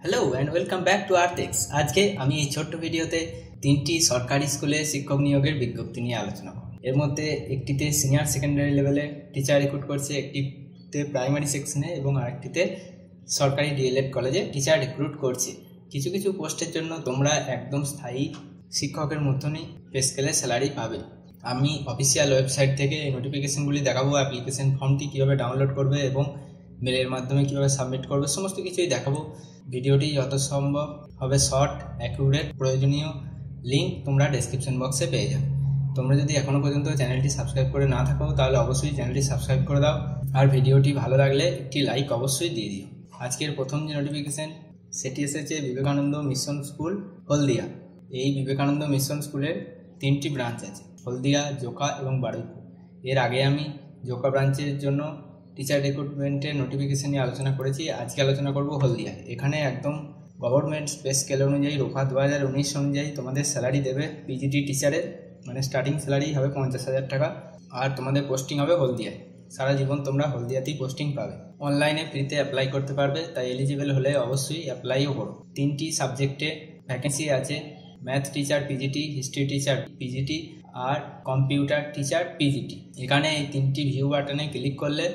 Hello and welcome back to Artex. আজকে আমি এই ছোট্ট ভিডিওতে তিনটি সরকারি স্কুলে শিক্ষক নিয়োগের বিজ্ঞপ্তি নিয়ে আলোচনা করব। এর মধ্যে একটিতে সিনিয়র সেকেন্ডারি লেভেলে টিচার রিক্রুট করছে, একটিতে প্রাইমারি সেকশনে এবং আরেকটিতে সরকারি ডিএলএড কলেজে টিচার রিক্রুট করছে। কিছু কিছু পোস্টের জন্য তোমরা একদম স্থায়ী শিক্ষকের মতনই পে স্কেলে স্যালারি পাবে। আমি অফিসিয়াল ওয়েবসাইট থেকে এই নোটিফিকেশনগুলি দেখাবো, অ্যাপ্লিকেশন ফর্মটি কীভাবে ডাউনলোড করবে এবং মেলের মাধ্যমে কীভাবে সাবমিট করবে সমস্ত কিছুই দেখাবো। ভিডিওটি যত সম্ভব হবে শর্ট, অ্যাকুরেট, প্রয়োজনীয় লিঙ্ক তোমরা ডেসক্রিপশন বক্সে পেয়ে যাবে। তোমরা যদি এখনও পর্যন্ত চ্যানেলটি সাবস্ক্রাইব করে না থাকো তাহলে অবশ্যই চ্যানেলটি সাবস্ক্রাইব করে দাও, আর ভিডিওটি ভালো লাগলে একটি লাইক অবশ্যই দিয়ে দিও। আজকের প্রথম যে নোটিফিকেশন সেটি এসেছে বিবেকানন্দ মিশন স্কুল হলদিয়া। এই বিবেকানন্দ মিশন স্কুলের তিনটি ব্রাঞ্চ আছে, হলদিয়া, জোকা এবং বারুইপুর। এর আগে আমি জোকা ব্রাঞ্চের জন্য টিচার রিক্রুটমেন্টের নোটিফিকেশন নিয়ে আলোচনা করেছি। আজকে আলোচনা করব হলদিয়া। এখানে একদম গভর্নমেন্ট পে স্কেল অনুযায়ী রোফা 2019 অনুযায়ী তোমাদের স্যালারি দেবে পিজিটি টিচারের, মানে স্টার্টিং স্যালারি হবে 50,000 টাকা, আর তোমাদের পোস্টিং হবে হলদিয়ায়। সারা জীবন তোমরা হলদিয়াতেই পোস্টিং পাবে। অনলাইনে ফ্রিতে অ্যাপ্লাই করতে পারবে, তাই এলিজিবল হলে অবশ্যই অ্যাপ্লাইও করো। তিনটি সাবজেক্টে ভ্যাকেন্সি আছে, math teacher PGT, history teacher PGT আর কম্পিউটার টিচার পিজিটি। এখানে এই তিনটি ভিউ বাটনে ক্লিক করলে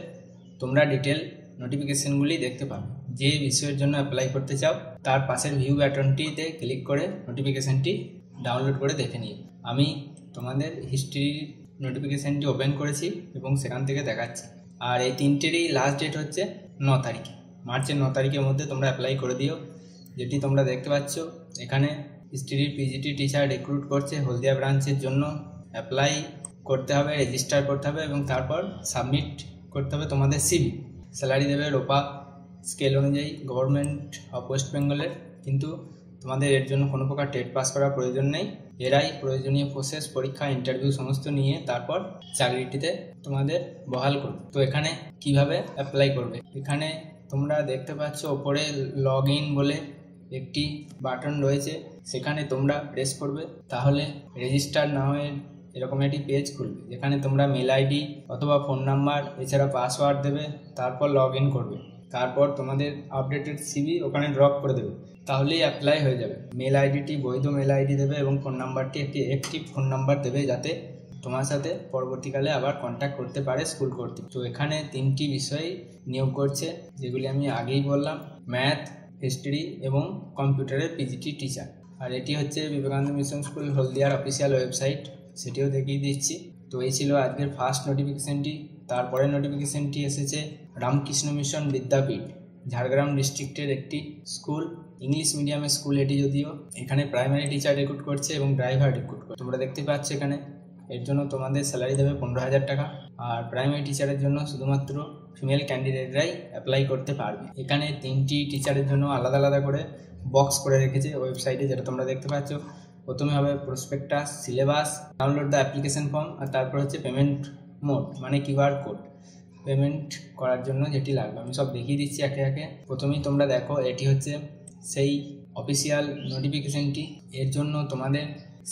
তোমরা ডিটেল নোটিফিকেশনগুলি দেখতে পাবে। যে বিষয়ের জন্য অ্যাপ্লাই করতে চাও তার পাশের ভিউ বাটনটিতে ক্লিক করে নোটিফিকেশনটি ডাউনলোড করে দেখে নিও। আমি তোমাদের হিস্ট্রির নোটিফিকেশনটি ওপেন করেছি এবং সেখান থেকে দেখাচ্ছি। আর এই তিনটেরই লাস্ট ডেট হচ্ছে 9 তারিখ, মার্চের 9 তারিখের মধ্যে তোমরা অ্যাপ্লাই করে দিও। যেটি তোমরা দেখতে পাচ্ছ এখানে হিস্ট্রির পিজিটি টিচার রিক্রুট করছে হলদিয়া ব্রাঞ্চের জন্য। অ্যাপ্লাই করতে হবে, রেজিস্টার করতে হবে এবং তারপর সাবমিট করতে হবে তোমাদের সিভি। স্যালারি দেবে রোপা স্কেল অনুযায়ী গভর্নমেন্ট অফ ওয়েস্ট বেঙ্গলের, কিন্তু তোমাদের এর জন্য কোনো প্রকার টেট পাস করার প্রয়োজন নেই। এরাই প্রয়োজনীয় প্রসেস, পরীক্ষা, ইন্টারভিউ সমস্ত নিয়ে তারপর চাকরিটিতে তোমাদের বহাল করবে। তো এখানে কিভাবে অ্যাপ্লাই করবে, এখানে তোমরা দেখতে পাচ্ছ ওপরে লগ ইন বলে একটি বাটন রয়েছে, সেখানে তোমরা প্রেস করবে। তাহলে রেজিস্টার না হয়ে এরকম একটি পেজ খুলবে, যেখানে তোমরা মেল আইডি অথবা ফোন নাম্বার এছাড়া পাসওয়ার্ড দেবে, তারপর লগ ইন করবে। তারপর তোমাদের আপডেটেড সিভি ওখানে ড্রপ করে দেবে, তাহলেই অ্যাপ্লাই হয়ে যাবে। মেল আইডিটি বৈধ মেল আইডি দেবে এবং ফোন নাম্বারটি একটি অ্যাক্টিভ ফোন নাম্বার দেবে, যাতে তোমার সাথে পরবর্তীকালে আবার কন্ট্যাক্ট করতে পারে স্কুল কর্তৃপক্ষ। তো এখানে তিনটি বিষয় নিয়োগ করছে, যেগুলি আমি আগেই বললাম, ম্যাথ, হিস্ট্রি এবং কম্পিউটারের পিজিটি টিচার। আর এটি হচ্ছে বিবেকানন্দ মিশন স্কুল হলদিয়ার অফিসিয়াল ওয়েবসাইট, সেটিও দেখিয়ে দিচ্ছি। তো এই ছিল আজকের ফার্স্ট নোটিফিকেশনটি। তারপরে নোটিফিকেশনটি এসেছে রামকৃষ্ণ মিশন বিদ্যাপীঠ, ঝাড়গ্রাম ডিস্ট্রিক্টের একটি স্কুল, ইংলিশ মিডিয়ামের স্কুল এটি। যদিও এখানে প্রাইমারি টিচার রিক্রুট করছে এবং ড্রাইভার রিক্রুট করছে। তোমরা দেখতে পাচ্ছ এখানে এর জন্য তোমাদের স্যালারি দেবে 15,000 টাকা। আর প্রাইমারি টিচারের জন্য শুধুমাত্র ফিমেল ক্যান্ডিডেটরাই অ্যাপ্লাই করতে পারবে। এখানে তিনটি টিচারের জন্য আলাদা আলাদা করে বক্স করে রেখেছে ওয়েবসাইটে, যেটা তোমরা দেখতে পাচ্ছ। প্রথমে হবে prospectus, syllabus, download the application form, আর তারপর হচ্ছে পেমেন্ট মোড, মানে কিউআর কোড পেমেন্ট করার জন্য যেটি লাগবে। আমি সব দেখিয়ে দিচ্ছি একে একে। প্রথমেই তোমরা দেখো এটি হচ্ছে সেই অফিসিয়াল নোটিফিকেশনটি। এর জন্য তোমাদের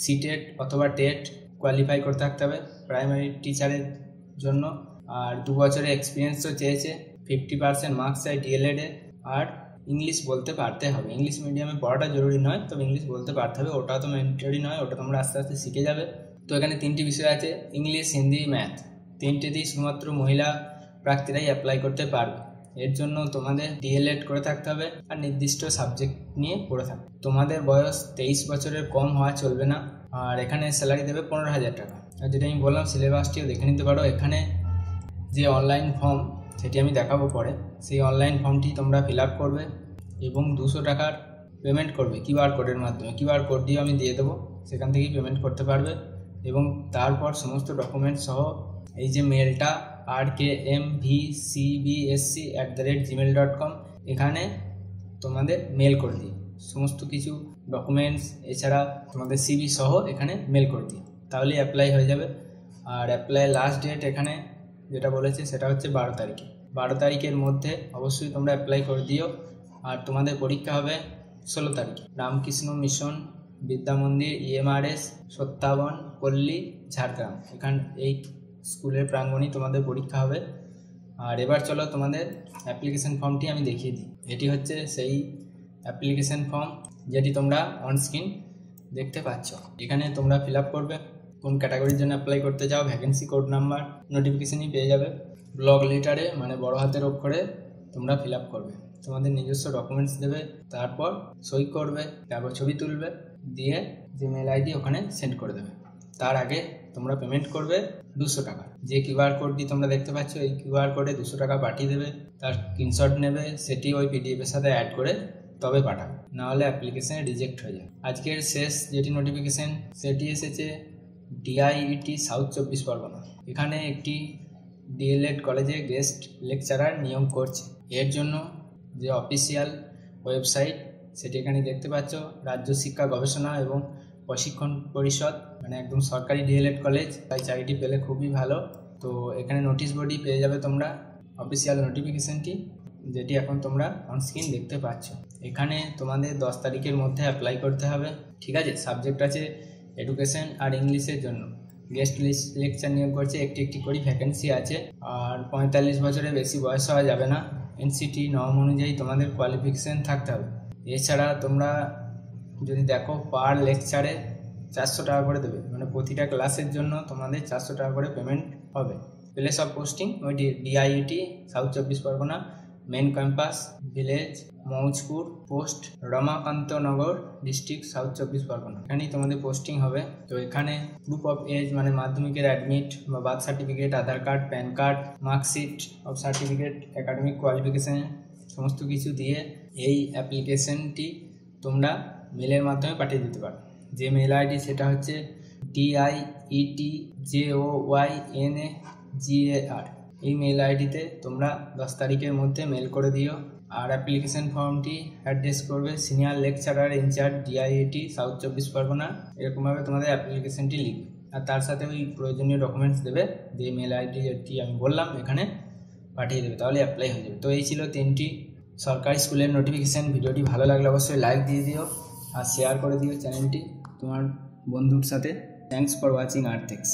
সিটেট অথবা টেট কোয়ালিফাই করতে থাকতে হবে প্রাইমারি টিচারের জন্য। আর 2 বছরের এক্সপিরিয়েন্সও চেয়েছে, 50% মার্কস চাই ডিএলএডে, আর ইংলিশ বলতে পারতে হবে। ইংলিশ মিডিয়ামে পড়াটা জরুরি নয়, তবে ইংলিশ বলতে পারতে হবে, ওটা তো ম্যান্ডেটরি নয়, ওটা তোমরা আস্তে আস্তে শিখে যাবে। তো এখানে তিনটি বিষয় আছে, ইংলিশ, হিন্দি, ম্যাথ। তিনটেতেই শুধুমাত্র মহিলা প্রার্থীরাই অ্যাপ্লাই করতে পারবে। এর জন্য তোমাদের ডিএলএড করে থাকতে হবে আর নির্দিষ্ট সাবজেক্ট নিয়ে পড়ে থাকবে। তোমাদের বয়স 23 বছরের কম হওয়া চলবে না। আর এখানে স্যালারি দেবে 15,000 টাকা। আর যেটা আমি বললাম সিলেবাসটিও দেখে নিতে পারো। এখানে যে অনলাইন ফর্ম সেটি আমি দেখাবো পরে, সেই অনলাইন ফর্মটি তোমরা ফিল আপ করবে এবং 200 টাকার পেমেন্ট করবে কিউআর কোডের মাধ্যমে। কিউআর কোডটিও আমি দিয়ে দেবো, সেখান থেকেই পেমেন্ট করতে পারবে। এবং তারপর সমস্ত ডকুমেন্টস সহ এই যে মেলটা rkmvcbsc@gmail.com, এখানে তোমাদের মেল করে দিই সমস্ত কিছু ডকুমেন্টস, এছাড়া তোমাদের সিভি সহ এখানে মেল করে দিই, তাহলেই অ্যাপ্লাই হয়ে যাবে। আর অ্যাপ্লাই লাস্ট ডেট এখানে যেটা বলেছে সেটা হচ্ছে 12 তারিখে। 12 তারিখের মধ্যে অবশ্যই তোমরা অ্যাপ্লাই করে দিও। আর তোমাদের পরীক্ষা হবে 16 তারিখে, রামকৃষ্ণ মিশন বিদ্যা মন্দির, EMRS 57 পল্লী, ঝাড়গ্রাম। এই স্কুলের প্রাঙ্গণেই তোমাদের পরীক্ষা হবে। আর এবার চলো তোমাদের অ্যাপ্লিকেশন ফর্মটি আমি দেখিয়ে দিই। এটি হচ্ছে সেই অ্যাপ্লিকেশন ফর্ম, যেটি তোমরা অন স্ক্রিন দেখতে পাচ্ছ। এখানে তোমরা ফিল আপ করবে কোন ক্যাটাগরির জন্য অ্যাপ্লাই করতে চাও, ভ্যাকেন্সি কোড নাম্বার, নোটিফিকেশনই পেয়ে যাবে। ব্লক লেটারে মানে বড় হাতের অক্ষরে তোমরা ফিল আপ করবে, তোমাদের নিজস্ব ডকুমেন্টস দেবে, তারপর সই করবে, তারপর ছবি তুলবে, দিয়ে যে মেল আইডি ওখানে সেন্ড করে দেবে। তার আগে তোমরা পেমেন্ট করবে 200 টাকা। যে কিউআর কোডটি তোমরা দেখতে পাচ্ছ, এই কিউআর কোডে 200 টাকা পাঠিয়ে দেবে, তার স্ক্রিনশট নেবে, সেটি ওই পিডিএফের সাথে অ্যাড করে তবে পাঠাবে, নাহলে অ্যাপ্লিকেশানে রিজেক্ট হয়ে যায়। আজকের শেষ যেটি নোটিফিকেশান সেটি এসেছে ডিআইইটি সাউথ 24 পরগনা। এখানে একটি ডিএলএড কলেজে গেস্ট লেকচারার নিয়োগ করছে। এর জন্য যে অফিসিয়াল ওয়েবসাইট সেটি এখানে দেখতে পাচ্ছ, রাজ্য শিক্ষা গবেষণা এবং প্রশিক্ষণ পরিষদ, মানে একদম সরকারি ডিএলএড কলেজ, তাই চাকরিটি পেলে খুবই ভালো। তো এখানে নোটিশ বোর্ডই পেয়ে যাবে তোমরা অফিসিয়াল নোটিফিকেশানটি, যেটি এখন তোমরা অনস্ক্রিন দেখতে পাচ্ছ। এখানে তোমাদের 10 তারিখের মধ্যে অ্যাপ্লাই করতে হবে, ঠিক আছে। সাবজেক্ট আছে এডুকেশন আর ইংলিশের জন্য। গেস্ট লেকচার নিয়োগ করছে, একটি করে ভ্যাকেন্সি আছে, আর 45 বছরের বেশি বয়স হওয়া যাবে না। এনসিটি নর্ম অনুযায়ী তোমাদের কোয়ালিফিকেশান থাকতে হবে। এছাড়া তোমরা যদি দেখো পার লেকচারে 400 টাকা করে দেবে, মানে প্রতিটা ক্লাসের জন্য তোমাদের 400 টাকা করে পেমেন্ট হবে। প্লেস অফ পোস্টিং ওই DIET south 24 Pargana, main campus, village Mouzpur, post Ramakantanagar, district south 24 Pargana. এখানেই তোমাদের পোস্টিং হবে। তো এখানে প্রুফ অফ এজ মানে মাধ্যমিকের অ্যাডমিট বা birth certificate, Aadhaar card, pan card, marksheet of certificate, academic qualification সমস্ত কিছু দিয়ে এই অ্যাপ্লিকেশনটি তোমরা মেলের মাধ্যমে পাঠিয়ে দিতে পারো। যে মেল আইডি সেটা হচ্ছে DIETJOYNAGAR। এই মেল আইডিতে তোমরা 10 তারিখের মধ্যে মেল করে দিও। আর অ্যাপ্লিকেশন ফর্মটি অ্যাড্রেস করবে senior lecturer in-charge DIET south 24 Pargana, এরকমভাবে তোমাদের অ্যাপ্লিকেশনটি লিখবে, আর তার সাথে ওই প্রয়োজনীয় ডকুমেন্টস দেবে, দিয়ে মেল আইডি যেটি আমি বললাম এখানে পাঠিয়ে দেবে, তাহলে অ্যাপ্লাই হয়ে যাবে। তো এই ছিল 3টি সরকারি স্কুলের নোটিফিকেশান। ভিডিওটি ভালো লাগলে অবশ্যই লাইক দিয়ে দিও আর শেয়ার করে দিও চ্যানেলটি তোমার বন্ধুর সাথে। Thanks for watching আর্থেক্স।